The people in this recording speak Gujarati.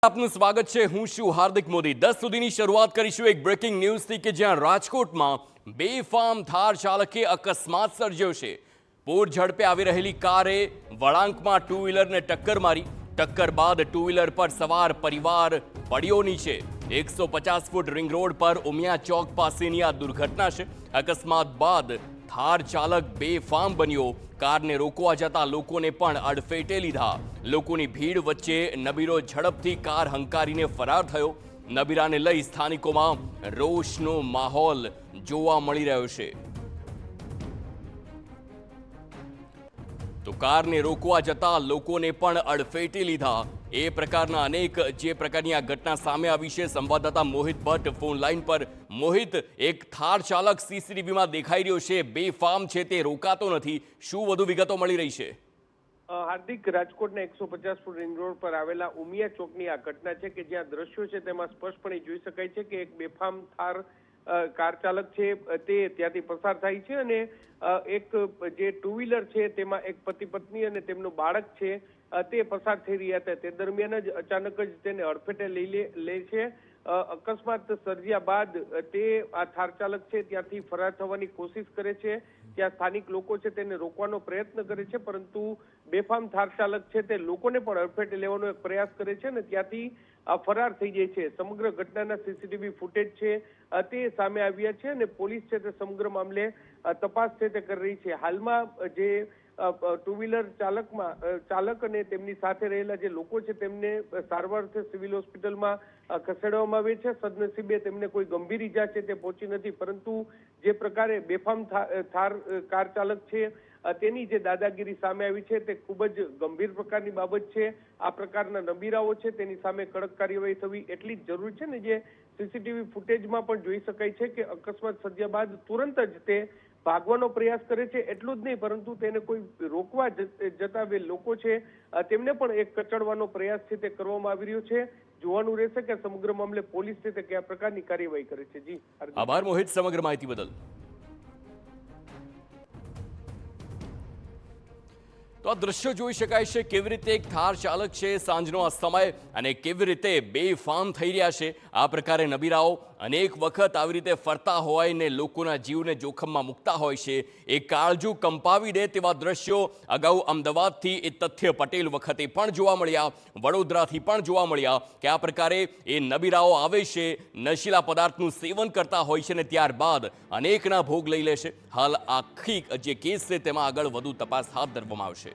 આપનું સ્વાગત છે। હું છું હાર્દિક મોદી। 10 સુધીની શરૂઆત કરીશું એક બ્રેકિંગ ન્યૂઝથી કે જ્યાં રાજકોટમાં બેફામ થાર ચાલકે અકસ્માત સર્જ્યો છે। પૂર ઝડપે આવી રહેલી કારે વળાંકમાં ટુ વ્હીલરને ટક્કર મારી। ટક્કર બાદ ટુ વ્હીલર પર સવાર પરિવાર પડ્યો નીચે। 150 ફૂટ રિંગ રોડ પર ઉમિયા ચોક પાસેની આ દુર્ઘટના છે। અકસ્માત બાદ થાર ચાલક બેફામ બન્યો। કારને રોકવા જતા લોકોને પણ અડફેટે લીધા। લોકોની ભીડ વચ્ચે નબીરો ઝડપથી કાર હંકારીને ફરાર થયો। નબીરાને લઈ સ્થાનિકોમાં રોષનો માહોલ જોવા મળી રહ્યો છે। તો કારને રોકવા જતા લોકોને પણ અડફેટે લીધા। એ પ્રકારના અનેક જે પ્રકારની આ ઘટના સામે આવી છે। સંવાદદાતા મોહિત ભટ્ટ ફોન લાઈન પર। મોહિત, એક થાર ચાલક સીસીટીવીમાં દેખાઈ રહ્યો છે, બેફામ છે, તે રોકાતો નથી, શું વધુ વિગતો મળી રહી છે? હાર્દિક, રાજકોટના 150 ફૂટ રિંગ રોડ પર આવેલા ઉમિયા ચોકની આ ઘટના છે કે જ્યાં દ્રશ્યો છે તેમાં સ્પષ્ટપણે જોઈ શકાય છે કે એક બેફામ થાર કાર ચાલક છે તે ત્યાંથી પસાર થાય છે અને એક જે ટુ વ્હીલર છે તેમાં એક પતિ પત્ની અને તેમનું બાળક છે તે પસાર થઈ રહ્યા હતા। તે દરમિયાન જ અચાનક જ તેને અડફેટે લે છે। અકસ્માત સર્જ્યા બાદ તે આ થાર ચાલક છે ત્યાંથી ફરાર થવાની કોશિશ કરે છે। ત્યાં સ્થાનિક લોકો છે તેને રોકવાનો પ્રયત્ન કરે છે, પરંતુ બેફામ થાર ચાલક છે તે લોકોને પણ અડફેટે લેવાનો એક પ્રયાસ કરે છે અને ત્યાંથી ફરાર થઈ જાય છે। સમગ્ર ઘટનાના સીસીટીવી ફૂટેજ છે તે સામે આવ્યા છે અને પોલીસ છે તે સમગ્ર મામલે તપાસ છે તે કરી રહી છે। હાલમાં જે ટુ વ્હીલર ચાલક અને તેમની સાથે રહેલા જે લોકો છે તેમને સારવાર સિવિલ હોસ્પિટલમાં ખસેડવામાં આવે છે। સદનસીબે તેમને કોઈ ગંભીર ઈજા છે તે પહોંચી નથી, પરંતુ જે પ્રકારે બેફામ થાર કાર ચાલક છે તેની જે દાદાગીરી સામે આવી છે તે ખૂબ જ ગંભીર પ્રકારની બાબત છે। આ પ્રકારના નબીરાઓ છે તેની સામે કડક કાર્યવાહી થવી એટલી જ જરૂરી છે ને જે સીસીટીવી ફૂટેજમાં પણ જોઈ શકાય છે કે અકસ્માત સર્જ્યા બાદ તુરંત જ તે ભાગવાનો પ્રયાસ કરે છે। એટલું જ નહીં, પરંતુ તેને કોઈ રોકવા જતા લોકો છે તેમને પણ એક કચડવાનો પ્રયાસ છે તે કરવામાં આવી રહ્યો છે। જોવાનું રહેશે કે સમગ્ર મામલે પોલીસ છે તે કયા પ્રકારની કાર્યવાહી કરે છે। જી, આભાર મોહિત સમગ્ર માહિતી બદલ। તો આ દ્રશ્યો જોઈ શકાય છે કેવી રીતે એક થાર ચાલક છે સાંજનો આ સમય અને કેવી રીતે બેફામ થઈ રહ્યા છે। આ પ્રકારે નબીરાઓ અનેક વખત આવી રીતે ફરતા હોય ને લોકોના જીવને જોખમમાં મૂકતા હોય છે। એ કાળજું કંપાવી દે તેવા દ્રશ્યો અગાઉ અમદાવાદથી એ તથ્ય પટેલ વખતે પણ જોવા મળ્યા, વડોદરાથી પણ જોવા મળ્યા કે આ પ્રકારે એ નબીરાઓ આવે છે, નશીલા પદાર્થનું સેવન કરતા હોય છે ને ત્યારબાદ અનેકના ભોગ લઈ લે છે। હાલ આખી જે કેસ છે તેમાં આગળ વધુ તપાસ હાથ ધરવામાં આવશે।